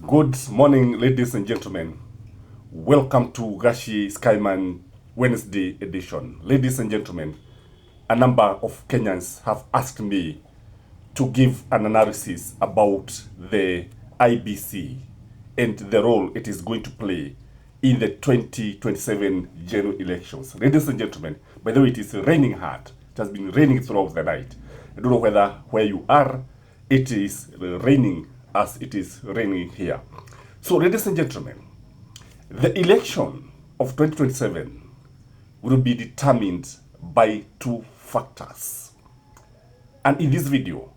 Good morning, ladies and gentlemen. Welcome to Gashi Skyman Wednesday edition. Ladies and gentlemen, a number of Kenyans have asked me to give an analysis about the IEBC and the role it is going to play in the 2027 general elections. Ladies and gentlemen, by the way, it is raining hard. It has been raining throughout the night. I don't know where you are, it is raining as it is raining here. So, ladies and gentlemen, the election of 2027 will be determined by two factors. And in this video,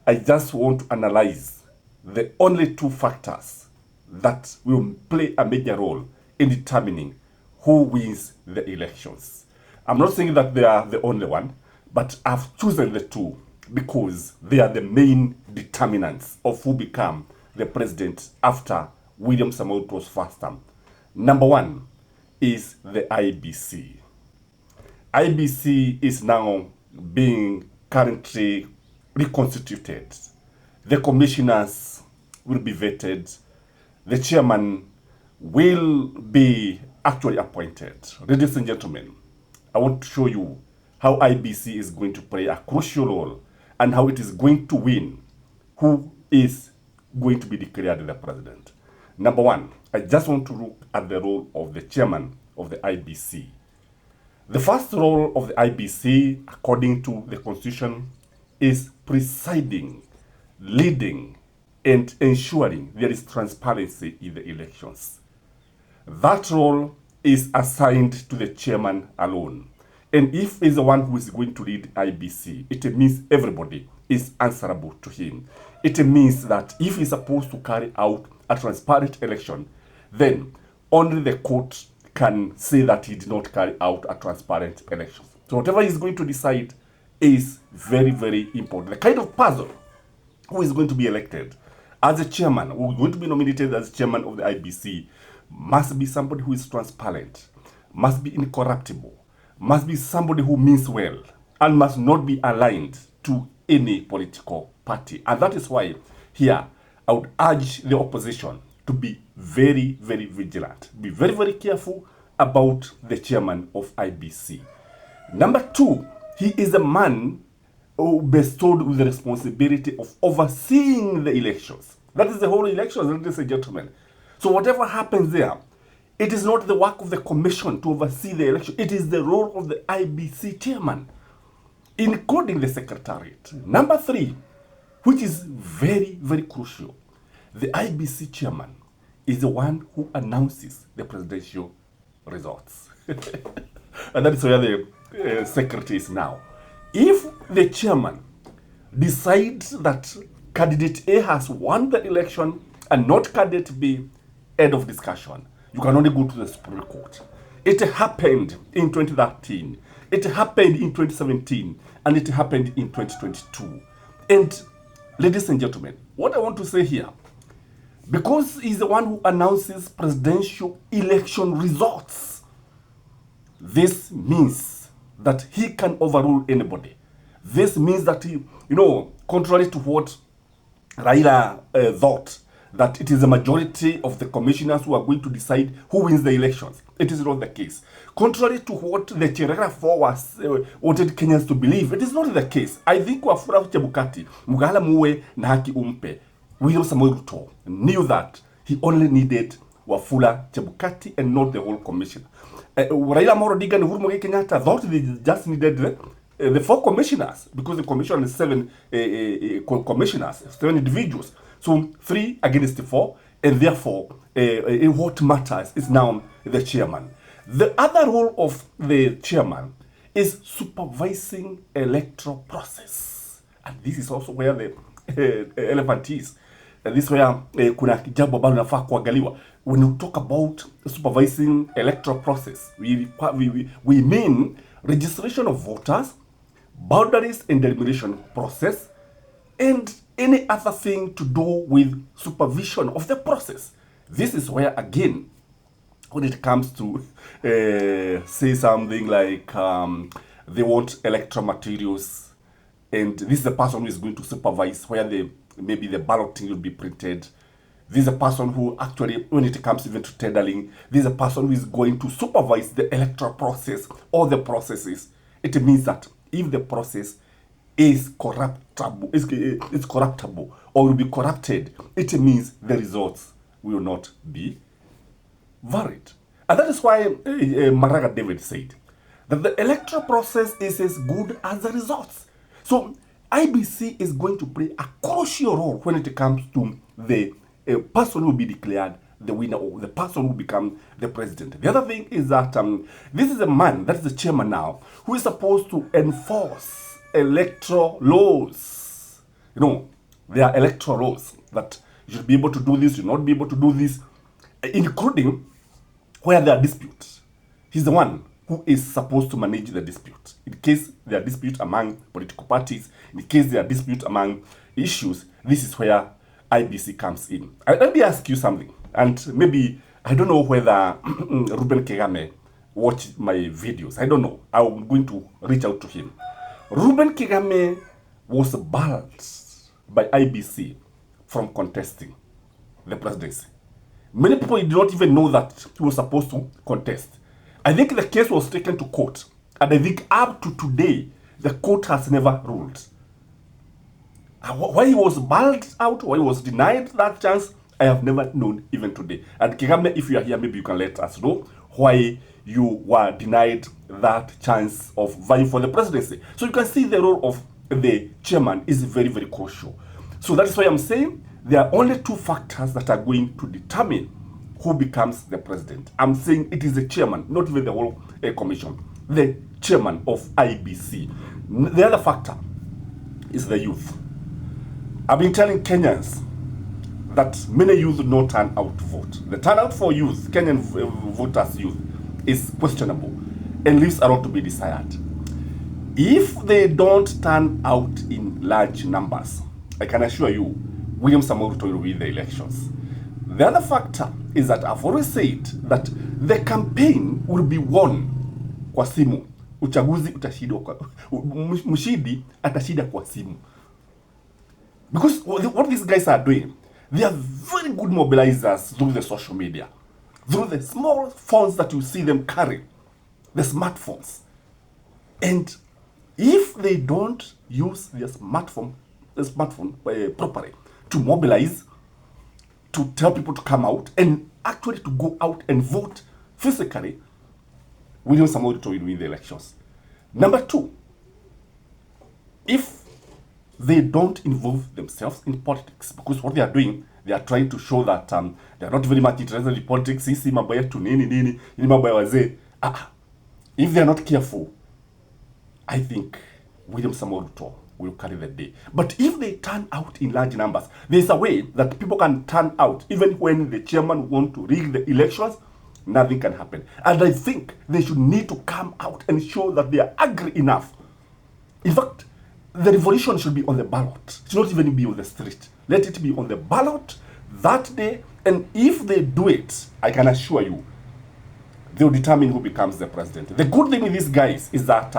I just want to analyze the only two factors that will play a major role in determining who wins the elections. I'm not saying that they are the only one, but I've chosen the two because they are the main determinants of who become the president after William Samoei Ruto's first term. Number one is the IEBC. IEBC is now being currently reconstituted. The commissioners will be vetted. The chairman will be actually appointed. Ladies and gentlemen, I want to show you how IEBC is going to play a crucial role and how it is going to win who is going to be declared the president. Number one, I just want to look at the role of the chairman of the IEBC. The first role of the IEBC, according to the constitution, is presiding, leading, and ensuring there is transparency in the elections. That role is assigned to the chairman alone. And if he's the one who is going to lead IEBC, it means everybody is answerable to him. It means that if he's supposed to carry out a transparent election, then only the court can say that he did not carry out a transparent election. So whatever he's going to decide is very, very important. The kind of person who is going to be elected as a chairman, who is going to be nominated as chairman of the IEBC, must be somebody who is transparent, must be incorruptible, must be somebody who means well, and must not be aligned to any political party. And that is why here I would urge the opposition to be very, very vigilant. Be very, very careful about the chairman of IEBC. Number two, he is a man who bestowed with the responsibility of overseeing the elections. That is the whole elections, ladies and gentlemen. So whatever happens there, it is not the work of the commission to oversee the election. It is the role of the IEBC chairman, including the secretariat. Number three, which is very, very crucial, the IEBC chairman is the one who announces the presidential results. And that is where the secretary is now. If the chairman decides that candidate A has won the election and not candidate B, end of discussion. You can only go to the Supreme Court. It happened in 2013, it happened in 2017, and it happened in 2022. And ladies and gentlemen, what I want to say here, because he's the one who announces presidential election results, this means that he can overrule anybody. This means that he, contrary to what Raila thought, that it is a majority of the commissioners who are going to decide who wins the elections. It is not the case. Contrary to what the Cherera 4 wanted Kenyans to believe, it is not the case. I think Wafula Chebukati, Mugala Muwe na Haki Umpe, William Samoei Ruto knew that he only needed Wafula Chebukati and not the whole commission. Raila Amolo Odinga and Uhuru Muigai Kenyatta thought they just needed the 4 commissioners, because the commission is 7 commissioners, 7 individuals. So 3 against 4, and therefore what matters is now the chairman. The other role of the chairman is supervising electoral process. And this is also where the elephant is. This is where kuna jambo ambalo nafaa kuangaliwa. When you talk about supervising electoral process, we mean registration of voters, boundaries and delimitation process, and any other thing to do with supervision of the process. This is where, again, when it comes to say something like they want electoral materials, and this is the person who is going to supervise where maybe the balloting will be printed, This is a person who actually, when it comes even to tendering, this is a person who is going to supervise the electoral process or the processes. It means that if the process is corruptible, or will be corrupted, it means the results will not be valid. And that is why Maraga David said that the electoral process is as good as the results. So IBC is going to play a crucial role when it comes to the person who will be declared the winner or the person who will become the president. The other thing is that this is a man, that is the chairman now, who is supposed to enforce electoral laws. You know, there are electoral laws that you should be able to do this, you should not be able to do this, including where there are disputes. He's the one who is supposed to manage the dispute. In case there are disputes among political parties, in case there are disputes among issues, this is where IBC comes in. Let me ask you something, and maybe, I don't know whether Ruben Kigame watched my videos. I don't know. I'm going to reach out to him. Ruben Kigame was barred by IBC from contesting the presidency. Many people did not even know that he was supposed to contest. I think the case was taken to court, and I think up to today, the court has never ruled. Why he was barred out, why he was denied that chance, I have never known even today. And Kigame, if you are here, maybe you can let us know why you were denied that chance of vying for the presidency. So you can see the role of the chairman is very, very crucial. So that is why I'm saying there are only two factors that are going to determine who becomes the president. I'm saying it is the chairman, not even the whole commission. The chairman of IBC. The other factor is the youth. I've been telling Kenyans that many youth do not turn out to vote. The turnout for youth, Kenyan voters' youth, is questionable and leaves a lot to be desired. If they don't turn out in large numbers, I can assure you, William Samoei Ruto will win the elections. The other factor is that I've always said that the campaign will be won kwa simu. Uchaguzi utashidwa kwa mshidi atashida kwa simu. Because what these guys are doing, they are very good mobilizers through the social media, through the small phones that you see them carry, the smartphones. And if they don't use their smartphone properly to mobilize, to tell people to come out, and actually to go out and vote physically, William Samoei Ruto will win the elections. Number two, if they don't involve themselves in politics, because what they are doing, they are trying to show that they are not very much interested in politics. If they are not careful, I think William Samoei Ruto will carry the day. But if they turn out in large numbers, there's a way that people can turn out, even when the chairman wants to rig the elections, nothing can happen. And I think they should need to come out and show that they are angry enough. In fact, the revolution should be on the ballot. It should not even be on the street. Let it be on the ballot that day. And if they do it, I can assure you, they will determine who becomes the president. The good thing with these guys is that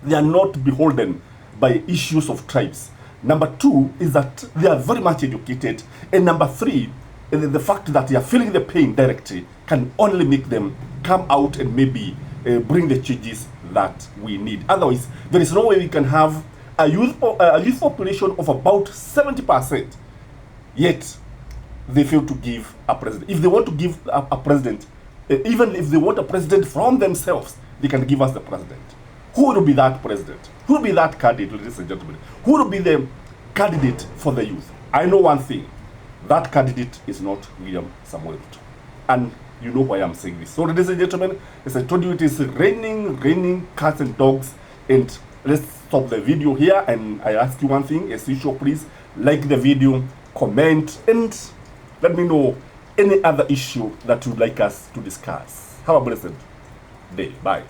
they are not beholden by issues of tribes. Number two is that they are very much educated. And number three, the fact that they are feeling the pain directly can only make them come out and maybe bring the changes that we need. Otherwise, there is no way we can have a youth population of about 70%, yet they fail to give a president. If they want to give a president, even if they want a president from themselves, they can give us the president. Who will be that president? Who will be that candidate, ladies and gentlemen? Who will be the candidate for the youth? I know one thing. That candidate is not William Samoei Ruto. And you know why I'm saying this. So, ladies and gentlemen, as I told you, it is raining cats and dogs. And let's stop the video here. And I ask you one thing, as usual, please like the video, comment, and let me know any other issue that you'd like us to discuss. Have a blessed day. Bye.